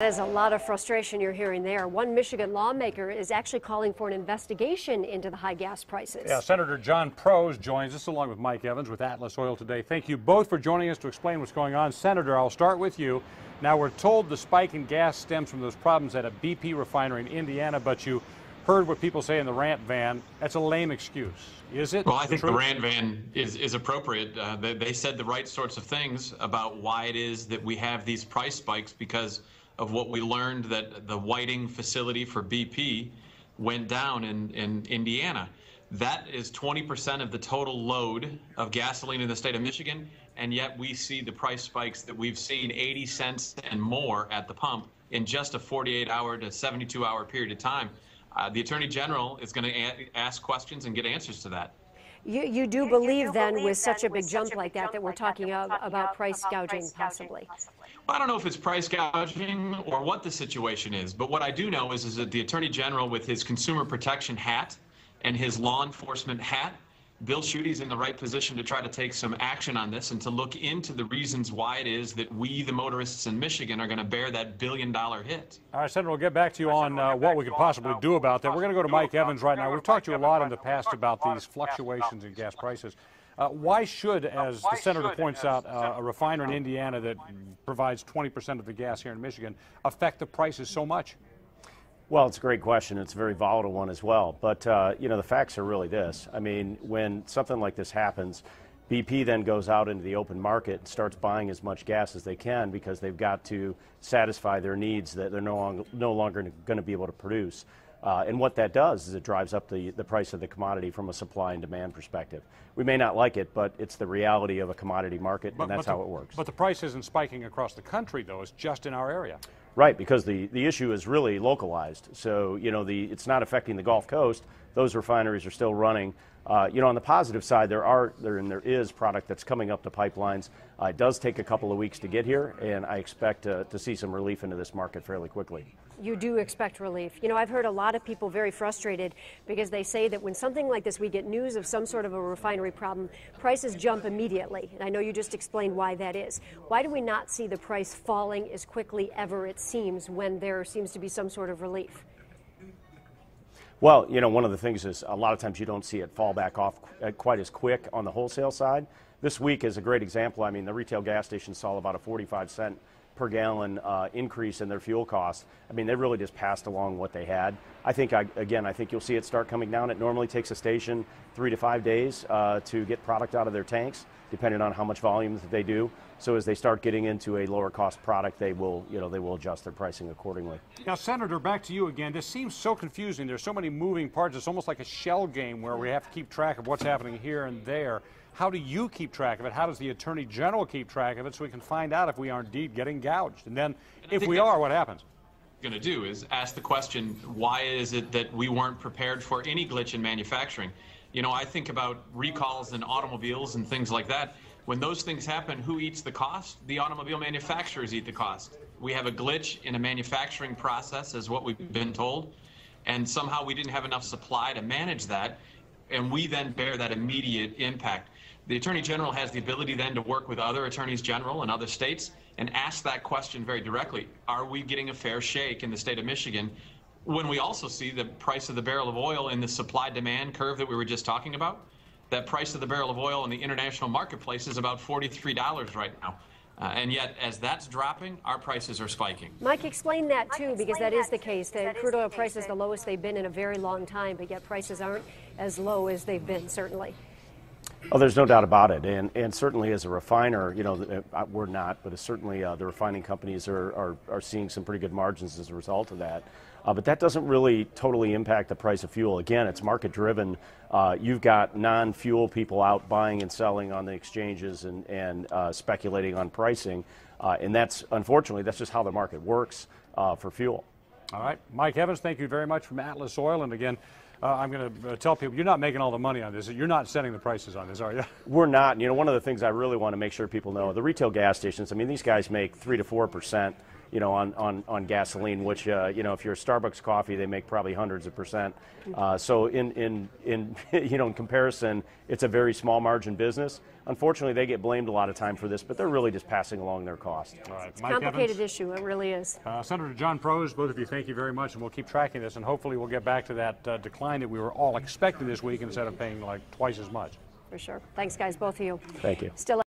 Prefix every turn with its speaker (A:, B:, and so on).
A: There's a lot of frustration you're hearing there. One Michigan lawmaker is actually calling for an investigation into the high gas prices.
B: Yeah, Senator John Prose joins us along with Mike Evans with Atlas Oil today. Thank you both for joining us to explain what's going on. Senator, I'll start with you. Now, we're told the spike in gas stems from those problems at a BP refinery in Indiana, but you heard what people say in the rant van. That's a lame excuse. Is it?
C: Well, I think the rant van is appropriate. They said the right sorts of things about why it is that we have these price spikes because of what we learned that the Whiting facility for BP went down in Indiana. That is 20% of the total load of gasoline in the state of Michigan, and yet we see the price spikes that we've seen 80 cents and more at the pump in just a 48-hour to 72-hour period of time. The Attorney General is going to ask questions and get answers to that.
A: You do believe then with such a big jump like that we're talking about price gouging possibly?
C: Well, I don't know if it's price gouging or what the situation is, but what I do know is that the Attorney General, with his consumer protection hat and his law enforcement hat, Bill Schuette's in the right position to try to take some action on this and to look into the reasons why it is that we, the motorists in Michigan, are going to bear that billion-dollar hit.
B: All right, Senator, we'll get back to you on what we could possibly do about that. We're going to go to Mike Evans right now. We've talked to you a lot in the past about these fluctuations in gas prices. Why should, as the senator points out, a refiner in Indiana that provides 20% of the gas here in Michigan affect the prices so much?
D: Well, it's a great question. It's a very volatile one as well. But, you know, the facts are really this. I mean, when something like this happens, BP then goes out into the open market and starts buying as much gas as they can because they've got to satisfy their needs that they're no longer going to be able to produce. And what that does is it drives up the price of the commodity from a supply and demand perspective. We may not like it, but it's the reality of a commodity market, and that's how it works.
B: But the price isn't spiking across the country, though. It's just in our area.
D: Right, because the issue is really localized. So, you know, it's not affecting the Gulf Coast. Those refineries are still running. You know, on the positive side, there is product that's coming up the pipelines. It does take a couple of weeks to get here, and I expect to see some relief into this market fairly quickly.
A: You do expect relief. You know, I've heard a lot of people very frustrated because they say that when something like this, we get news of some sort of a refinery problem, prices jump immediately. And I know you just explained why that is. Why do we not see the price falling as quickly ever it seems when there seems to be some sort of relief?
D: Well, you know, one of the things is a lot of times you don't see it fall back off quite as quick on the wholesale side. This week is a great example. I mean, the retail gas stations saw about a 45-cent per gallon increase in their fuel costs. I mean, they really just passed along what they had. I think you'll see it start coming down. It normally takes a station 3 to 5 days to get product out of their tanks, depending on how much volume that they do. So as they start getting into a lower cost product, they will adjust their pricing accordingly.
B: Now, Senator, back to you again. This seems so confusing. There's so many moving parts. It's almost like a shell game where we have to keep track of what's happening here and there. How do you keep track of it? How does the Attorney General keep track of it so we can find out if we are indeed getting gouged? And then if we are, what happens?
C: Going to do is ask the question, why is it that we weren't prepared for any glitch in manufacturing? You know, I think about recalls in automobiles and things like that. When those things happen, who eats the cost? The automobile manufacturers eat the cost. We have a glitch in a manufacturing process, is what we've been told, and somehow we didn't have enough supply to manage that, and we then bear that immediate impact. The Attorney General has the ability then to work with other Attorneys General in other states and ask that question very directly. Are we getting a fair shake in the state of Michigan when we also see the price of the barrel of oil in the supply-demand curve that we were just talking about? That price of the barrel of oil in the international marketplace is about $43 right now. And yet, as that's dropping, our prices are spiking.
A: Mike, explain that too, because that is the case. The crude oil price is the lowest they've been in a very long time, but yet prices aren't as low as they've been, certainly.
D: Oh, there's no doubt about it. And certainly as a refiner, you know, we're not, but certainly the refining companies are seeing some pretty good margins as a result of that. But that doesn't really totally impact the price of fuel. Again, it's market driven. You've got non-fuel people out buying and selling on the exchanges and speculating on pricing. And that's, unfortunately, that's just how the market works for fuel.
B: All right. Mike Evans, thank you very much from Atlas Oil. And again, I'm going to tell people, you're not making all the money on this. You're not setting the prices on this, are you?
D: We're not. You know, one of the things I really want to make sure people know, the retail gas stations, I mean, these guys make 3 to 4% on gasoline, which if you're a Starbucks coffee, they make probably hundreds of percent. So in in comparison, it's a very small margin business. Unfortunately, they get blamed a lot of time for this, but they're really just passing along their cost.
B: All right.
A: It's a complicated issue. It really is.
B: Senator John Prose, both of you, thank you very much, and we'll keep tracking this, and hopefully we'll get back to that decline that we were all expecting this week instead of paying like twice as much.
A: For sure. Thanks, guys, both of you.
D: Thank you.
A: Still